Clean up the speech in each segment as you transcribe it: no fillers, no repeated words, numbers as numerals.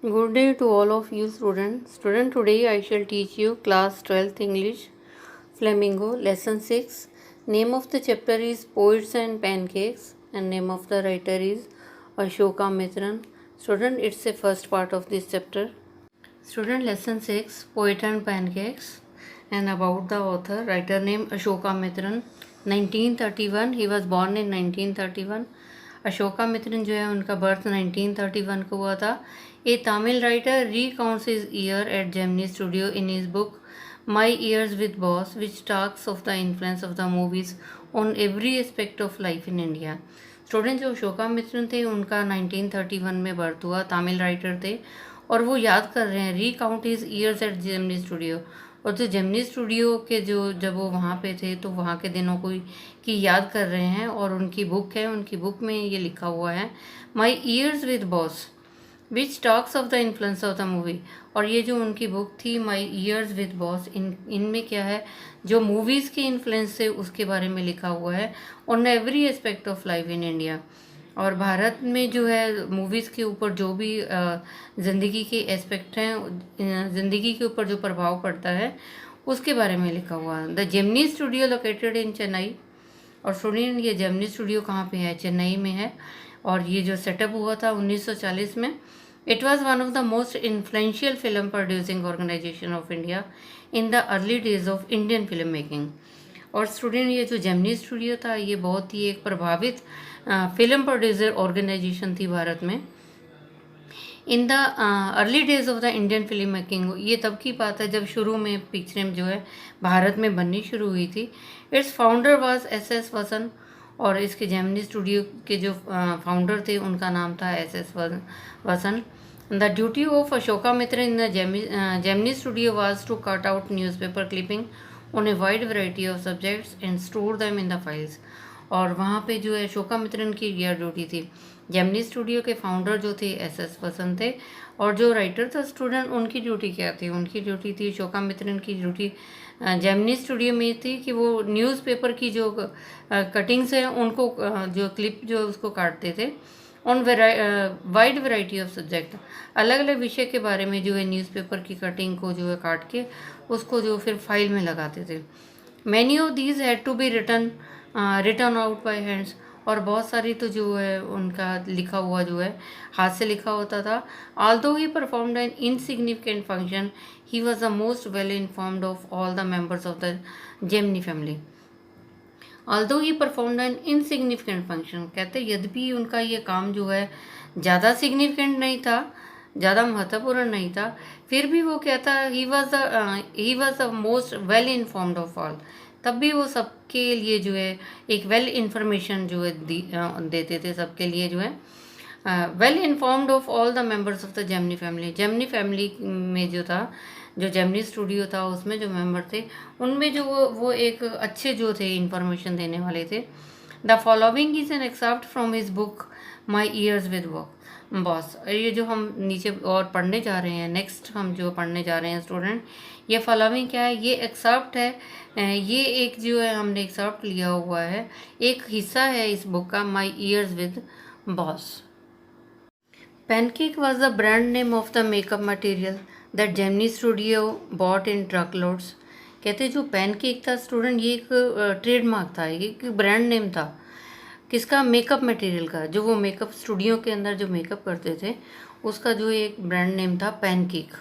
Good day to all of you students. Today I shall teach you class 12th English Flamingo lesson 6. Name of the chapter is Poets and Pancakes and name of the writer is Ashoka Mitran. Student, it's the first part of this chapter. Student, lesson 6 Poet and Pancakes, and about the author, writer name Ashoka Mitran. 1931, he was born in 1931. Ashoka Mitran जो है उनका birth 1931 को हुआ था. A Tamil writer recounts his year at Gemini Studio in his book My Years with Boss, which talks of the influence of the movies on every aspect of life in India. Student, जो अशोका मित्रन थे उनका 1931 में birth हुआ, Tamil writer थे और वो याद कर रहे हैं recount his years at Gemini studio. और जो जेमिनी स्टूडियो के जो जब वो वहाँ पे थे तो वहाँ के दिनों को की याद कर रहे हैं. और उनकी बुक है, उनकी बुक में ये लिखा हुआ है my years with boss which talks of the influence of the movie. और ये जो उनकी बुक थी माई ईयर्स विद बॉस, इनमें क्या है, जो मूवीज़ के इन्फ्लुएंस से उसके बारे में लिखा हुआ है on every aspect of life in India. और भारत में जो है मूवीज़ के ऊपर जो भी ज़िंदगी के एस्पेक्ट हैं, ज़िंदगी के ऊपर जो प्रभाव पड़ता है उसके बारे में लिखा हुआ है. The Gemini studio located in Chennai. और स्टूडेंट, ये जेमिनी स्टूडियो कहाँ पे है? चेन्नई में है. और ये जो सेटअप हुआ था 1940 में. It was one of the most influential film producing organisation of India in the early days of Indian film making. और स्टूडेंट, ये जो जेमिनी स्टूडियो था ये बहुत ही एक प्रभावित फिल्म प्रोड्यूसर ऑर्गेनाइजेशन थी भारत में. इन the early days of the Indian film making, ये तब की बात है जब शुरू में पिक्चरें जो है भारत में बननी शुरू हुई थी. इट्स फाउंडर वाज एस वसन. और इसके जेमिनी स्टूडियो के जो फाउंडर थे उनका नाम था S Vasan. The duty of Ashoka Mitra in the Gemini studio was to cut out newspaper clipping on a wide variety of subjects and store them in the files. और वहाँ पे जो है अशोका मित्रन की यह ड्यूटी थी. जेमिनी स्टूडियो के फाउंडर जो थे एस वसंत थे और जो राइटर था स्टूडेंट, उनकी ड्यूटी क्या थी? उनकी ड्यूटी थी, अशोका मित्रन की ड्यूटी जेमिनी स्टूडियो में थी कि वो न्यूज़पेपर की जो कटिंग्स हैं उनको जो क्लिप जो उसको काटते थे on wide variety of subject. अलग अलग विषय के बारे में जो है न्यूज़पेपर की कटिंग को जो है काट के उसको जो फिर फाइल में लगाते थे. Many of these had to be written out by hands. और बहुत सारी तो जो है उनका लिखा हुआ जो है हाथ से लिखा होता था. Although he performed N insignificant function, he was the most well informed of all the members of the Gemini family. Although he performed N insignificant function, कहते यद्यपि उनका ये काम जो है ज़्यादा सिग्निफिकेंट नहीं था, ज़्यादा महत्वपूर्ण नहीं था, फिर भी वो कहता he was the most well informed of all. तब भी वो सबके लिए जो है एक वेल इन्फॉर्मेशन जो है देते थे सबके लिए जो है. Well informed of all the members of the Gemini family. Gemini family में जो था, जो जेमिनी स्टूडियो था उसमें जो मेंबर थे उनमें जो वो एक अच्छे जो थे इंफॉर्मेशन देने वाले थे. The following is an excerpt from his book my years with boss. ये जो हम नीचे और पढ़ने जा रहे हैं, नेक्स्ट हम जो पढ़ने जा रहे हैं स्टूडेंट, ये फॉलोइंग क्या है? ये एक्सेप्ट है. ये एक जो है हमने एक्सेप्ट लिया हुआ है, एक हिस्सा है इस बुक का, my years with boss. Pancake was the brand name of the makeup material that Gemini Studio bought in truckloads. कहते जो पैनकेक था स्टूडेंट, ये एक ट्रेडमार्क था, एक ब्रांड नेम था. किसका? मेकअप मटेरियल का. जो वो मेकअप स्टूडियो के अंदर जो मेकअप करते थे उसका जो एक ब्रांड नेम था pancake.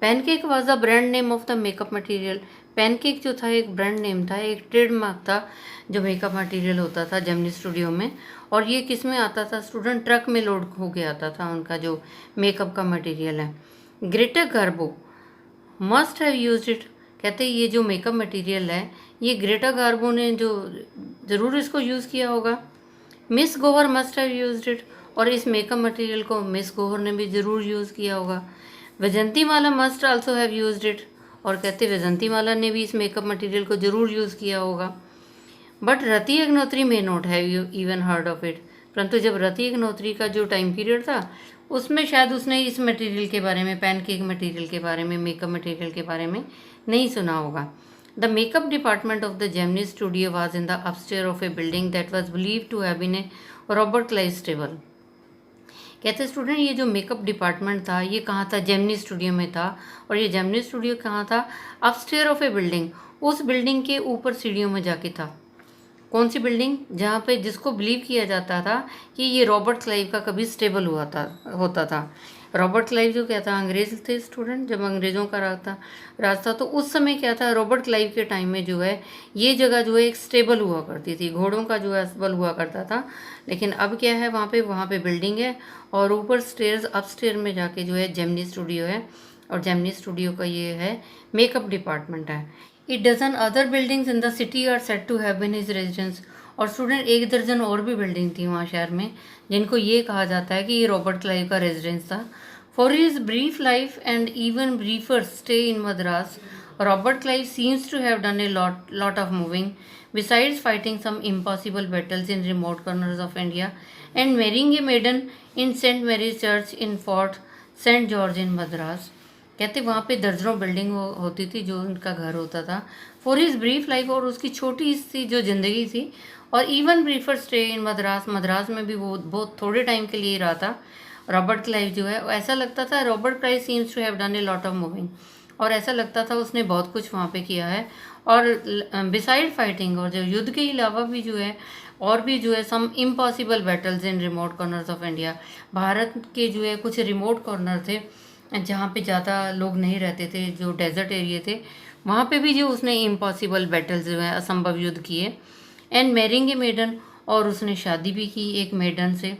Pancake was the brand name of the makeup material. Pancake जो था एक ब्रांड नेम था, एक ट्रेडमार्क था जो मेकअप मटेरियल होता था जेमिनी स्टूडियो में. और ये किस में आता था स्टूडेंट? ट्रक में लोड हो के आता था उनका जो मेकअप का मटेरियल है. Greater Garbo must have used it. कहते हैं ये जो मेकअप मटेरियल है ये ग्रेटर गार्बो ने जो ज़रूर इसको यूज़ किया होगा. Miss Gohar must have used it. और इस मेकअप मटेरियल को मिस गोहर ने भी ज़रूर यूज़ किया होगा. Vyjayanthimala must also have used it. और कहते वैजंती माला ने भी इस मेकअप मटेरियल को ज़रूर यूज़ किया होगा. But Rati Agnihotri may not have you even heard of it. परंतु जब रति अग्नोत्री का जो टाइम पीरियड था उसमें शायद उसने इस मटेरियल के बारे में, पैनकेक मटेरियल के बारे में, मेकअप मटेरियल के बारे में नहीं सुना होगा. The makeup department of the Gemini studio was in the upstair of a building that was believed to have been a Robert Clive stable. कहते स्टूडेंट ये जो मेकअप डिपार्टमेंट था ये कहाँ था, जेमिनी स्टूडियो में था। और ये जेमिनी स्टूडियो कहाँ था, अपस्टेयर ऑफ ए बिल्डिंग, उस बिल्डिंग के ऊपर सीढ़ियों में जाके था। कौन सी बिल्डिंग, जहाँ पे जिसको बिलीव किया जाता था कि ये रॉबर्ट क्लाइव का कभी स्टेबल होता था। रॉबर्ट क्लाइव जो क्या था, अंग्रेज थे स्टूडेंट, जब अंग्रेज़ों का राज था तो उस समय क्या था, रॉबर्ट क्लाइव के टाइम में जो है ये जगह जो है एक स्टेबल हुआ करती थी, घोड़ों का जो है अस्तबल हुआ करता था। लेकिन अब क्या है, वहाँ पे बिल्डिंग है और ऊपर स्टेयर्स, अपस्टेयर में जाके जो है जेमिनी स्टूडियो है। और जेमिनी स्टूडियो का ये है मेकअप डिपार्टमेंट है। It dozen other buildings in the city are said to have been his residence. और स्टूडेंट एक दर्जन और भी बिल्डिंग थी वहाँ शहर में जिनको ये कहा जाता है कि ये रॉबर्ट क्लाइव का रेजिडेंस था। For his brief life and even ब्रीफर stay in Madras, Robert Clive seems to have done a lot of moving, besides fighting some impossible battles in remote corners of India and marrying a maiden in St. Mary's Church in Fort St. George in Madras. कहते वहाँ पे दर्जनों building होती थी जो उनका घर होता था। फॉर हिज ब्रीफ लाइफ, और उसकी छोटी सी जो ज़िंदगी थी, और even ब्रीफर stay in Madras, Madras में भी वो बहुत थोड़े टाइम के लिए रहा था रॉबर्ट क्लाइव जो है। ऐसा लगता था Robert Clive seems to have done a lot of moving, और ऐसा लगता था उसने बहुत कुछ वहाँ पे किया है। और बिसाइड फाइटिंग, और जो युद्ध के अलावा भी जो है और भी जो है some impossible battles in remote corners of India, Bharat के जो है कुछ रिमोट कॉर्नर थे जहाँ पे ज़्यादा लोग नहीं रहते थे, जो डेजर्ट एरिया थे, वहाँ पे भी जो उसने इम्पॉसिबल बैटल्स जो है असंभव युद्ध किए। एंड मैरिंग ए मेडन, और उसने शादी भी की एक मेडन से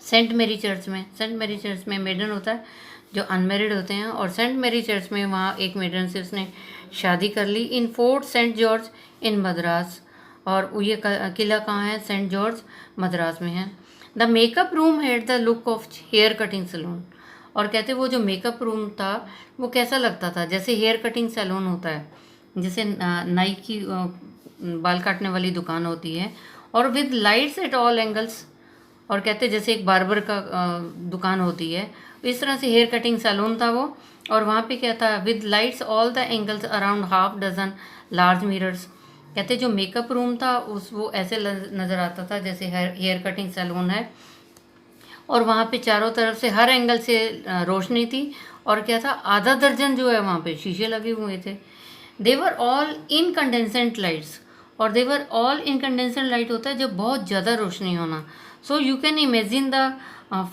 सेंट मेरी चर्च में। सेंट मेरी चर्च में मेडन होता है जो अनमेरिड होते हैं, और सेंट मेरी चर्च में वहाँ एक मेडन से उसने शादी कर ली इन फोर्ट सेंट जॉर्ज इन मद्रास। और ये किला कहाँ है, सेंट जॉर्ज मद्रास में है। The makeup room had the look of hair cutting saloon, और कहते वो जो मेकअप रूम था वो कैसा लगता था, जैसे हेयर कटिंग सैलून होता है, जैसे नाई की बाल काटने वाली दुकान होती है, और with lights at all angles. और कहते जैसे एक बार्बर का दुकान होती है, इस तरह से हेयर कटिंग सैलून था वो। और वहाँ पे क्या था, with lights all the angles around half dozen large mirrors. कहते जो मेकअप रूम था वो ऐसे नज़र आता था जैसे हेयर कटिंग सैलून है, और वहाँ पे चारों तरफ से हर एंगल से रोशनी थी। और क्या था, आधा दर्जन जो है वहाँ पे शीशे लगे हुए थे। देवर ऑल इनकंडेंसेंट लाइट्स, और देवर ऑल इनकंडेंसेंट लाइट होता है जब बहुत ज़्यादा रोशनी होना। So you can imagine the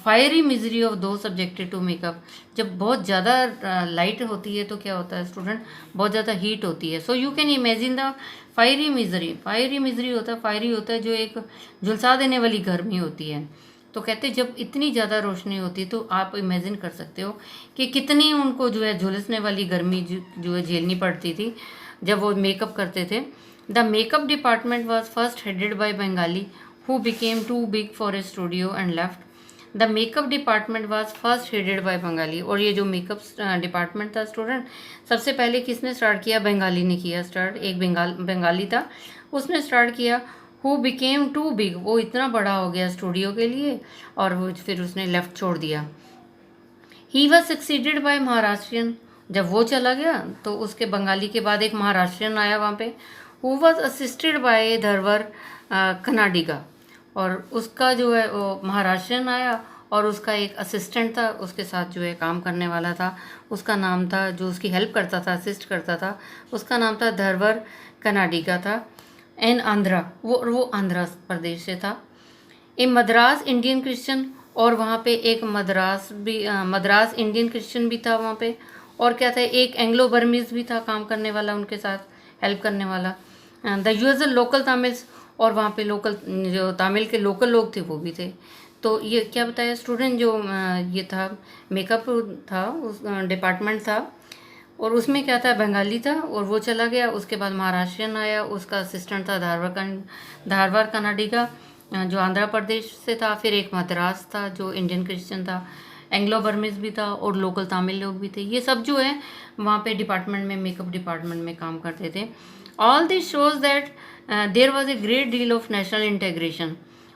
fiery misery of दो सब्जेक्टेड टू मेकअप। जब बहुत ज़्यादा लाइट होती है तो क्या होता है स्टूडेंट, बहुत ज़्यादा हीट होती है। So you can imagine the fiery misery. Fiery misery होता है, फायरी होता है जो एक झुलसा देने वाली गर्मी होती है। तो कहते जब इतनी ज़्यादा रोशनी होती तो आप इमेजिन कर सकते हो कि कितनी उनको जो है झुलसने वाली गर्मी जो है झेलनी पड़ती थी जब वो मेकअप करते थे। The makeup department was first headed by Bengali who became too big for a studio and left. The makeup department was first headed by Bengali, और ये जो मेकअप डिपार्टमेंट था स्टूडेंट सबसे पहले किसने स्टार्ट किया, बंगाली ने किया स्टार्ट। एक बंगाली था, उसने स्टार्ट किया। हु बिकेम टू बिग, वो इतना बड़ा हो गया स्टूडियो के लिए, और वो फिर उसने लेफ्ट छोड़ दिया। He was succeeded by Maharashtrian, जब वो चला गया तो उसके बंगाली के बाद एक महाराष्ट्रियन आया वहाँ पे। हु वॉज असिस्टेड बाय धरवर कनाडिगा, और उसका जो है वो महाराष्ट्रियन आया, और उसका एक असिस्टेंट था उसके साथ जो है काम करने वाला था, उसका नाम था, जो उसकी हेल्प करता था, असिस्ट करता था, उसका नाम था धरवर कनाडिगा था। एन आंध्रा, वो आंध्र प्रदेश से था। ए मद्रास इंडियन क्रिश्चियन, और वहाँ पे एक मद्रास इंडियन क्रिश्चियन भी था वहाँ पे। और क्या था, एक एंग्लो बर्मीज भी था काम करने वाला, उनके साथ हेल्प करने वाला। द यूजुअल लोकल तमिल्स, और वहाँ पे लोकल जो तमिल के लोकल लोग थे वो भी थे। तो ये क्या बताया स्टूडेंट, जो ये था मेकअप था, उस डिपार्टमेंट था, और उसमें क्या था, बंगाली था और वो चला गया। उसके बाद महाराष्ट्रियन आया, उसका असिस्टेंट था धारवाड़ कनाडिगा जो आंध्र प्रदेश से था। फिर एक मद्रास था जो इंडियन क्रिश्चियन था, एंग्लो बर्मीज भी था, और लोकल तमिल लोग भी थे। ये सब जो है वहाँ पे डिपार्टमेंट में, मेकअप डिपार्टमेंट में काम करते थे। All this shows that there was a great deal of national integration.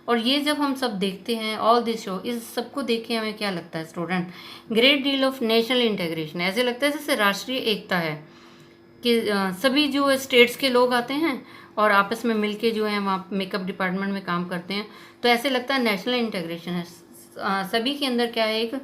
और ये जब हम सब देखते हैं, ऑल दिस शो, इस सबको देख के हमें क्या लगता है student, great deal of national integration. ऐसे लगता है जैसे राष्ट्रीय एकता है कि सभी जो स्टेट्स के लोग आते हैं और आपस में मिलके जो है वहाँ मेकअप डिपार्टमेंट में काम करते हैं, तो ऐसे लगता है नेशनल इंटेग्रेशन है, सभी के अंदर क्या है, एक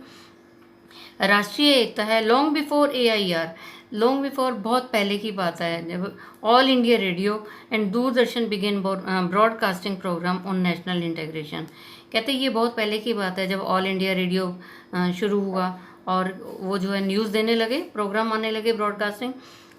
राष्ट्रीय एकता है। Long before AIR, long before बहुत पहले की बात है, जब All India Radio and Doordarshan began broadcasting programme on national integration. कहते हैं ये बहुत पहले की बात है जब ऑल इंडिया रेडियो शुरू हुआ और वो जो है न्यूज़ देने लगे, प्रोग्राम आने लगे ब्रॉडकास्टिंग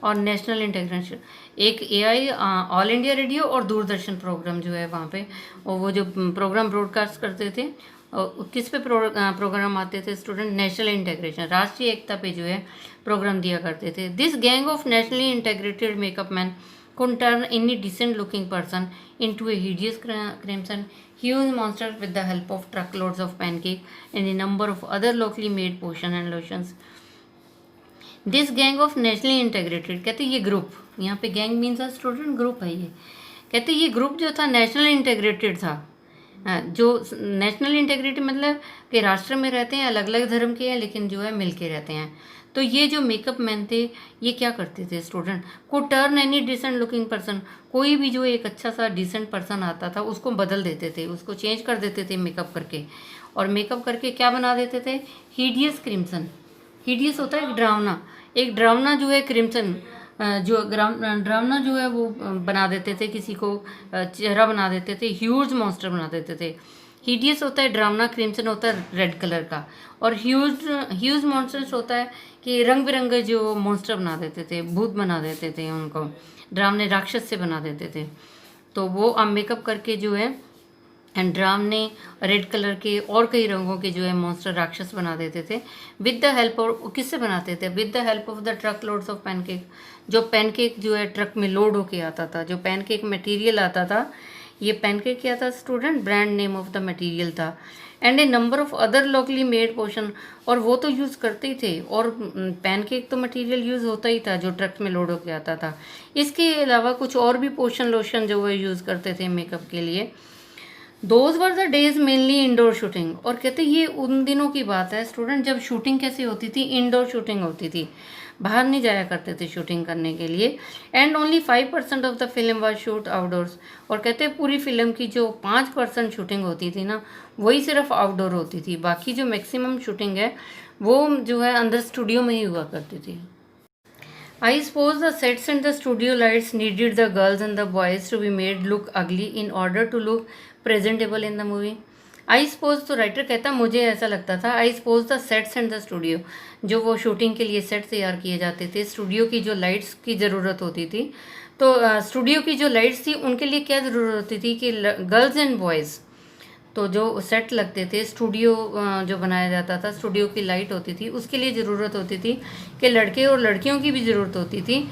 और नेशनल इंटीग्रेशन। एक AI ऑल इंडिया रेडियो और दूरदर्शन प्रोग्राम जो है वहाँ पे, और वो जो प्रोग्राम ब्रॉडकास्ट करते थे, और किस पे प्रोग्राम आते थे स्टूडेंट, नेशनल इंटीग्रेशन, राष्ट्रीय एकता पे जो है प्रोग्राम दिया करते थे। This gang of nationally integrated makeup man could turn any decent looking person into a hideous crimson huge monster with the help of truckloads of pancake and a number of other locally made potion and lotions. This gang of nationally integrated, कहते ये group, यहाँ पे gang means a student, group है ये। कहते ये group जो था नेशनल इंटीग्रेटेड था। जो नेशनल इंटीग्रेटेड मतलब कि राष्ट्र में रहते हैं, अलग अलग धर्म के हैं, लेकिन जो है मिल के रहते हैं। तो ये जो मेकअप मैन थे ये क्या करते थे स्टूडेंट, को turn any decent looking person, कोई भी जो एक अच्छा सा डिसेंट पर्सन आता था उसको बदल देते थे, उसको चेंज कर देते थे मेकअप करके। और मेकअप करके क्या बना देते थे, हिडियस क्रिम्सन। हिडियस होता है ड्रावना, एक ड्रावना जो है क्रिम्सन, जो ड्रावना जो है वो बना देते थे, किसी को चेहरा बना देते थे, ह्यूज मॉन्स्टर बना देते थे। हिडियस होता है ड्रावना, क्रिम्सन होता है रेड कलर का, और ह्यूज मॉन्स्टर्स होता है कि रंग बिरंगे जो मॉन्स्टर बना देते थे, भूत बना देते थे उनको, ड्रावने राक्षस से बना देते थे। तो वो अब मेकअप करके जो है एंड ड्रावने रेड कलर के और कई रंगों के जो है मॉन्स्टर राक्षस बना देते थे। विद द हेल्प ऑफ, किससे बनाते थे, with the help of the truck loads of pancake, जो पैनकेक जो है ट्रक में लोड होके आता था, जो पैनकेक मटेरियल आता था, ये पैनकेक क्या था student, brand name of the material था। And a number of other locally made potion, और वो तो यूज़ करते ही थे, और पैनकेक तो मटेरियल यूज़ होता ही था जो ट्रक में लोड होके आता था। इसके अलावा कुछ और भी पोशन लोशन जो वो यूज़ करते थे मेकअप के लिए। Those were the days mainly indoor shooting, और कहते ये उन दिनों की बात है स्टूडेंट जब शूटिंग कैसे होती थी, इंडोर शूटिंग होती थी, बाहर नहीं जाया करते थे शूटिंग करने के लिए। And only 5% of the film was shoot outdoors, और कहते पूरी फिल्म की जो 5% शूटिंग होती थी ना, वही सिर्फ आउटडोर होती थी, बाकी जो मैक्सिमम शूटिंग है वो जो है अंदर स्टूडियो में ही हुआ करती थी। I suppose the sets and the studio lights needed the girls and the boys to be made look ugly in order to look presentable in the movie. I suppose, तो राइटर कहता मुझे ऐसा लगता था, I suppose the sets and the studio, जो वो shooting के लिए सेट तैयार किए जाते थे, स्टूडियो की जो लाइट्स की ज़रूरत होती थी, तो स्टूडियो की जो लाइट्स थी उनके लिए क्या ज़रूरत होती थी कि गर्ल्स एंड बॉयज़, तो जो सेट लगते थे, स्टूडियो जो बनाया जाता था, स्टूडियो की लाइट होती थी, उसके लिए ज़रूरत होती थी कि लड़के और लड़कियों की भी ज़रूरत होती थी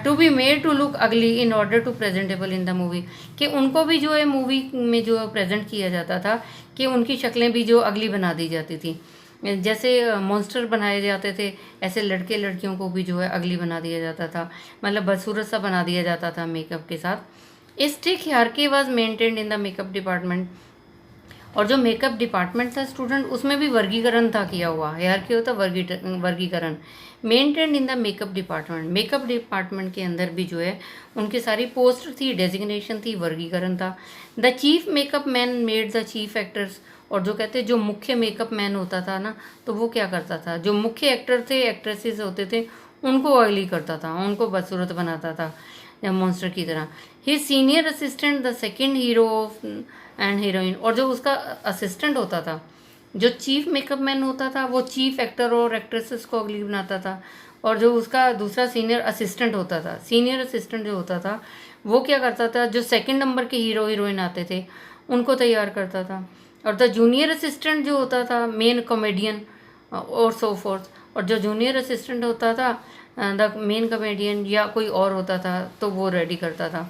to be made to look ugly in order to presentable in the movie, कि उनको भी जो है मूवी में जो प्रेजेंट किया जाता था कि उनकी शक्लें भी जो अगली बना दी जाती थी। जैसे मॉन्स्टर बनाए जाते थे, ऐसे लड़के लड़कियों को भी जो है अगली बना दिया जाता था, मतलब बदसूरत सा बना दिया जाता था मेकअप के साथ। ए strict hierarchy was maintained in the makeup department, और जो मेकअप डिपार्टमेंट था स्टूडेंट उसमें भी वर्गीकरण था किया हुआ, हायरार्की होता वर्गीकरण, maintain in the makeup department, makeup department के अंदर भी जो है उनकी सारी पोस्ट थी, डेजिग्नेशन थी, वर्गीकरण था। The chief makeup man made the chief actors, और जो कहते जो मुख्य मेकअप मैन होता था ना, तो वो क्या करता था, जो मुख्य एक्टर थे, एक्ट्रेसेस होते थे, उनको ऑयली करता था, उनको बदसूरत बनाता था मॉन्स्टर की तरह। ही senior assistant the second hero of and heroine, और जो उसका असिस्टेंट होता था, जो चीफ मेकअप मैन होता था, वो चीफ एक्टर और एक्ट्रेसेस को अगली बनाता था, और जो उसका दूसरा सीनियर असिस्टेंट होता था, सीनियर असिस्टेंट जो होता था वो क्या करता था, जो सेकंड नंबर के हीरो हीरोइन आते थे उनको तैयार करता था। और द जूनियर असिस्टेंट जो होता था मेन कॉमेडियन और सो फोर्थ, और जो जूनियर असिस्टेंट होता था द मेन कॉमेडियन या कोई और होता था तो वो रेडी करता था।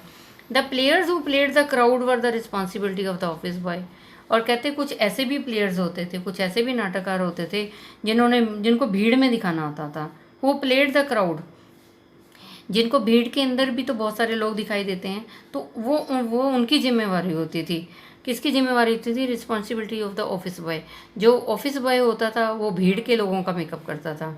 The players who played the crowd were the responsibility of the office boy, और कहते कुछ ऐसे भी प्लेयर्स होते थे, कुछ ऐसे भी नाटककार होते थे जिनको भीड़ में दिखाना होता था। हु प्लेड द क्राउड, जिनको भीड़ के अंदर भी तो बहुत सारे लोग दिखाई देते हैं, तो वो उनकी जिम्मेवारी होती थी। किसकी जिम्मेवारी होती थी, responsibility of the office boy, जो ऑफिस बॉय होता था वो भीड़ के लोगों का मेकअप करता था।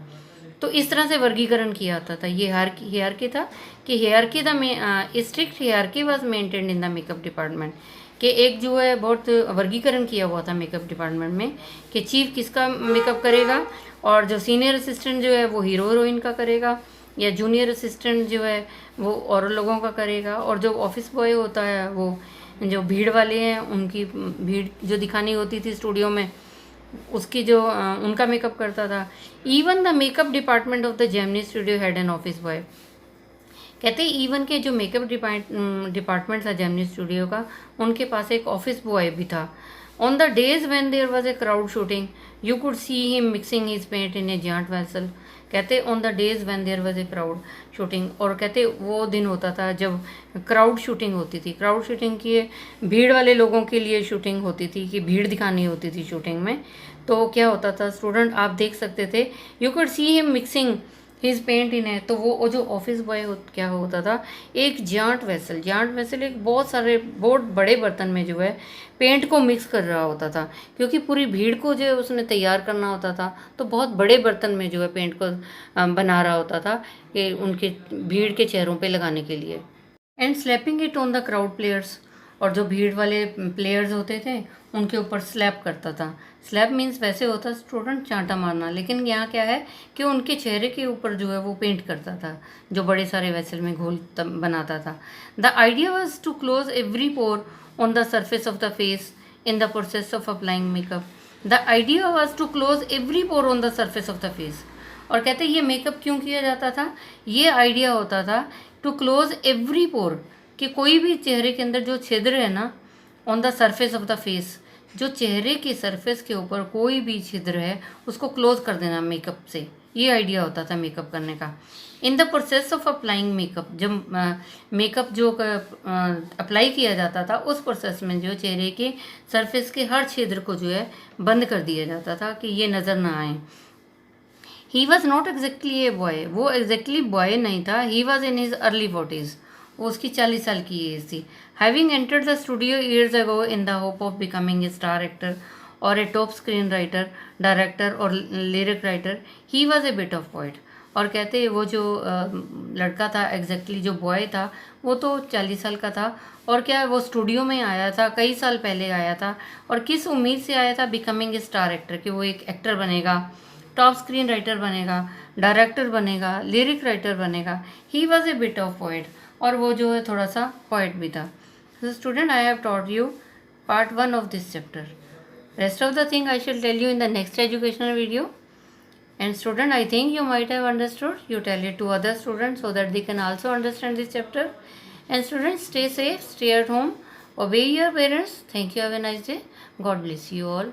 तो इस तरह से वर्गीकरण किया जाता था। ये हायरार्की था कि hierarchy the strict hierarchy was maintained in the makeup department. कि एक जो है बहुत वर्गीकरण किया हुआ था मेकअप डिपार्टमेंट में कि चीफ किसका मेकअप करेगा, और जो सीनियर असिस्टेंट जो है वो हीरो हीरोइन का करेगा, या जूनियर असिस्टेंट जो है वो और लोगों का करेगा, और जो ऑफिस बॉय होता है वो जो भीड़ वाले हैं उनकी भीड़ जो दिखानी होती थी स्टूडियो में उसकी जो उनका मेकअप करता था। Even the makeup department of the Gemini Studio had an office boy. कहते हैं इवन के जो मेकअप डिपार्टमेंट था जेमिनी स्टूडियो का, उनके पास एक ऑफिस बॉय भी था। On the days when there was a crowd shooting you could see him mixing his paint in a giant vessel. कहते on the days when there was a crowd shooting, और कहते वो दिन होता था जब क्राउड शूटिंग होती थी। क्राउड शूटिंग की भीड़ वाले लोगों के लिए शूटिंग होती थी कि भीड़ दिखानी होती थी शूटिंग में। तो क्या होता था स्टूडेंट, आप देख सकते थे, you could see him mixing his paint in है। तो वो जो ऑफिस बॉय क्या होता था, एक जांट वेसल एक बहुत बड़े बर्तन में जो है पेंट को मिक्स कर रहा होता था, क्योंकि पूरी भीड़ को जो है उसने तैयार करना होता था। तो बहुत बड़े बर्तन में जो है पेंट को बना रहा होता था कि उनके भीड़ के चेहरों पे लगाने के लिए। And slapping it on the crowd players, और जो भीड़ वाले प्लेयर्स होते थे उनके ऊपर स्लैप करता था। स्लैप मीन्स वैसे होता स्टूडेंट चांटा मारना, लेकिन यहाँ क्या है कि उनके चेहरे के ऊपर जो है वो पेंट करता था, जो बड़े सारे वेसल में घोल बनाता था। The idea was to close every pore on the surface of the face in the process of applying makeup. The idea was to close every pore on the surface of the face. और कहते हैं ये makeup क्यों किया जाता था, ये idea होता था टू क्लोज एवरी पोर, कि कोई भी चेहरे के अंदर जो छिद्र है ना, on the surface of the face, जो चेहरे के सरफेस के ऊपर कोई भी छिद्र है उसको क्लोज कर देना मेकअप से। ये आइडिया होता था मेकअप करने का। इन the process of applying makeup, जब मेकअप जो अप्लाई किया जाता था उस प्रोसेस में जो चेहरे के सरफेस के हर छिद्र को जो है बंद कर दिया जाता था कि ये नज़र ना आए। He was not exactly a boy, वो एग्जैक्टली बॉय नहीं था। He was in his early 40s, वो उसकी 40 साल की एज थी। Having entered the studio years ago in the hope of becoming a star actor और ए टॉप स्क्रीन राइटर, डायरेक्टर और lyric writer, he was a bit of poet. और कहते वो जो लड़का था एग्जैक्टली जो बॉय था वो तो 40 साल का था, और क्या वो स्टूडियो में आया था, कई साल पहले आया था, और किस उम्मीद से आया था, बिकमिंग ए स्टार एक्टर, कि वो एक एक्टर बनेगा, टॉप स्क्रीन राइटर बनेगा, डायरेक्टर बनेगा, लिरिक राइटर बनेगा। He was a bit of poet, और वो जो है थोड़ा सा पोइट भी था। So student, I have taught you part 1 of this chapter. Rest of the thing I shall tell you in the next educational video. And student, I think you might have understood. You tell it to other students so that they can also understand this chapter. And students, stay safe, stay at home, obey your parents. Thank you. Have a nice day. God bless you all.